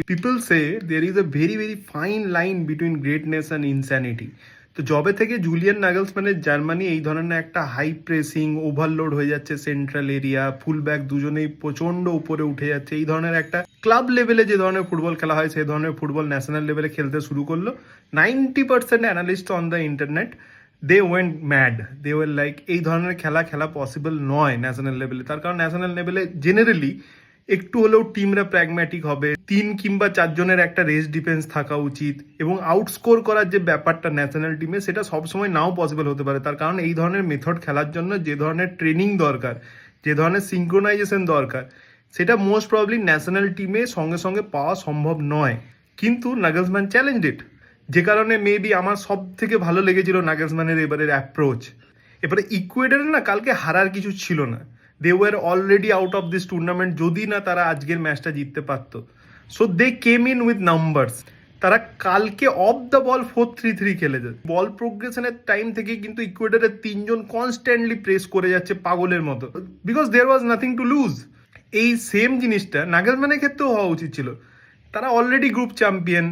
People say there is a very very fine line between greatness and insanity. তো যবে থেকে Julian নাগলসম্যানের Germany এই ধরনের একটা হাই প্রেসিং ওভারলোড হয়ে যাচ্ছে, সেন্ট্রাল এরিয়া ফুল ব্যাক দুজনেই প্রচন্ড উপরে উঠে যাচ্ছে, এই ধরনের একটা ক্লাব লেভেলে যে ধরনের ফুটবল খেলা হয় সেই ধরনের ফুটবল ন্যাশনাল লেভেলে খেলতে শুরু করলো, 90% analyst on the internet they went mad. They were like এই ধরনের খেলা খেলা পসিবল নয় ন্যাশনাল লেভেলে। তার কারণ ন্যাশনাল লেভেলে জেনারেলি একটু হলেও টিমরা প্র্যাগম্যাটিক হবে, 3 কিংবা 4 জনের একটা রেস ডিফেন্স থাকা উচিত, এবং আউটস্কোর করার যে ব্যাপারটা ন্যাশনাল টিমে সেটা সবসময় নাও পসিবল হতে পারে। তার কারণ এই ধরনের মেথড খেলার জন্য যে ধরনের ট্রেনিং দরকার, যে ধরনের সিঙ্ক্রোনাইজেশন দরকার, সেটা মোস্ট প্রবলি ন্যাশনাল টিমে সঙ্গে সঙ্গে পাওয়া সম্ভব নয়। কিন্তু নাগলসম্যান চ্যালেঞ্জ ইট, যে কারণে মেবি আমার সব থেকে ভালো লেগেছিল নাগলসম্যানের এবারের অ্যাপ্রোচ। এবারে ইকুয়েডরের না কালকে হারার কিছু ছিল না, they were already out of this tournament যদি না তারা আজকের ম্যাচটা জিততে পারতো। So they came in with numbers. তারা কালকে অফ দ্য বল 4-3-3 খেলেছে। বল প্রোগ্রেশনের টাইম থেকে কিন্তু ইকুয়েডরের 3 জন কনস্ট্যান্টলি প্রেস করে যাচ্ছে পাগলের মতো, because there was nothing to lose. এই সেম জিনিসটা নাগলসম্যানের ক্ষেত্রেও হওয়া উচিত ছিল। তারা অলরেডি গ্রুপ চ্যাম্পিয়ন,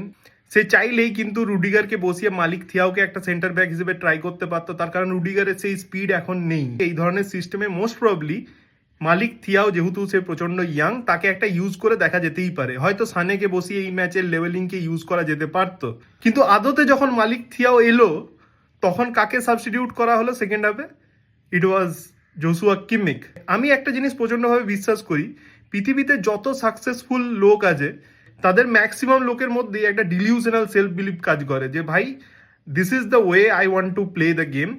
সে চাইলেই কিন্তু রুডিগারকে বসিয়ে মালিক থিয়াওকে একটা সেন্টার ব্যাক হিসেবে ট্রাই করতে পারতো, তার কারণ রুডিগারের সেই স্পিড এখন নেই। এই ধরনের সিস্টেমে মোস্ট প্রবলি মালিক থিয়াও যেহেতু সে প্রচন্ড ইয়াং, তাকে একটা ইউজ করে দেখা যেতেই পারে। হয়তো সানেকে বসিয়ে এই ম্যাচের লেভেলিংকে ইউজ করা যেতে পারতো, কিন্তু আদতে যখন মালিক থিয়াও এলো তখন কাকে সাবস্টিটিউট করা হলো সেকেন্ড হাফে? ইট ওয়াজ জোসুয়া কিমিক। আমি একটা জিনিস প্রচন্ডভাবে বিশ্বাস করি, পৃথিবীতে যত সাকসেসফুল লোক আছে তাদের ম্যাক্সিমাম লোকের মধ্যে একটা ডিলিউশনাল সেলফ বিলিভ কাজ করে, যে ভাই this is the way I want to play the game,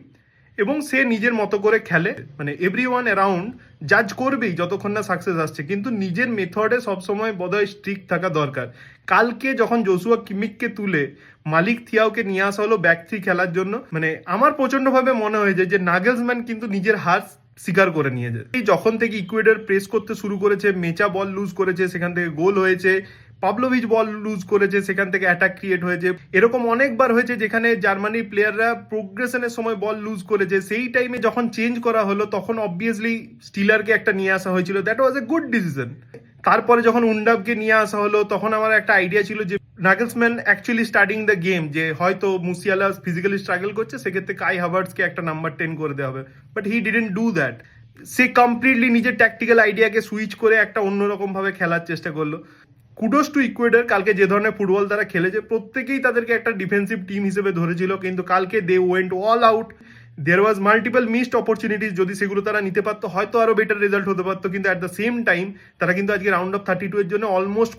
এবং সে নিজের মতো করে খেলে। মানে এভরি ওয়ান অ্যারাউন্ড জাজ করবেই যতক্ষণ না সাকসেস আসছে, কিন্তু নিজের মেথডে সবসময় বোধহয় স্ট্রিক্ট থাকা দরকার। কালকে যখন জোসুয়া কিমিককে তুলে মালিক থিয়াওকে নিয়ে আসা হলো ব্যাক থ্রি খেলার জন্য, মানে আমার প্রচন্ডভাবে মনে হয়েছে যে নাগলসম্যান কিন্তু নিজের হার স্বীকার করে নিয়েছে। এই যখন থেকে ইকুয়েডর প্রেস করতে শুরু করেছে, মেচা বল লুজ করেছে, সেখান থেকে গোল হয়েছে, পাবলোভিচ বল লুজ করেছে, সেখান থেকে অ্যাটাক ক্রিয়েট হয়েছে। এরকম অনেকবার হয়েছে যেখানে জার্মানির প্লেয়াররা প্রোগ্রেশনের সময় বল লুজ করেছে, সেই টাইমে যখন চেঞ্জ করা হলো তখন অবভিয়াসলি স্টিলারকে একটা নিয়ে আসা হয়েছিল, that was a good decision. তারপরে যখন উন্ডাবকে নিয়ে আসা হলো তখন আমার একটা আইডিয়া ছিল যে Nagelsmann actually starting the game, যে হয়তো মুসিয়ালা ফিজিক্যালি স্ট্রাগল করছে, সেক্ষেত্রে কাই হাভার্টসকে একটা নাম্বার 10 করে দেওয়া হবে, but he didn't do that. Say completely নিজের ট্যাকটিক্যাল আইডিয়াকে সুইচ করে একটা অন্যরকম ভাবে খেলার চেষ্টা করলো। কুডোস টু ইকুয়েডর, কালকে যে ধরনের ফুটবল তারা খেলেছে প্রত্যেকেই তাদেরকে একটা ডিফেন্সিভ টিম হিসেবে ধরেছিল, কিন্তু কালকে they went all out. There was multiple missed opportunities, যদি সেগুলো তারা নিতে পারতো হয়তো আরো বেটার রেজাল্ট হতে পারতো, কিন্তু অ্যাট দ্য সেম টাইম তারা কিন্তু আজকে রাউন্ড অফ 32 এর জন্য অলমোস্ট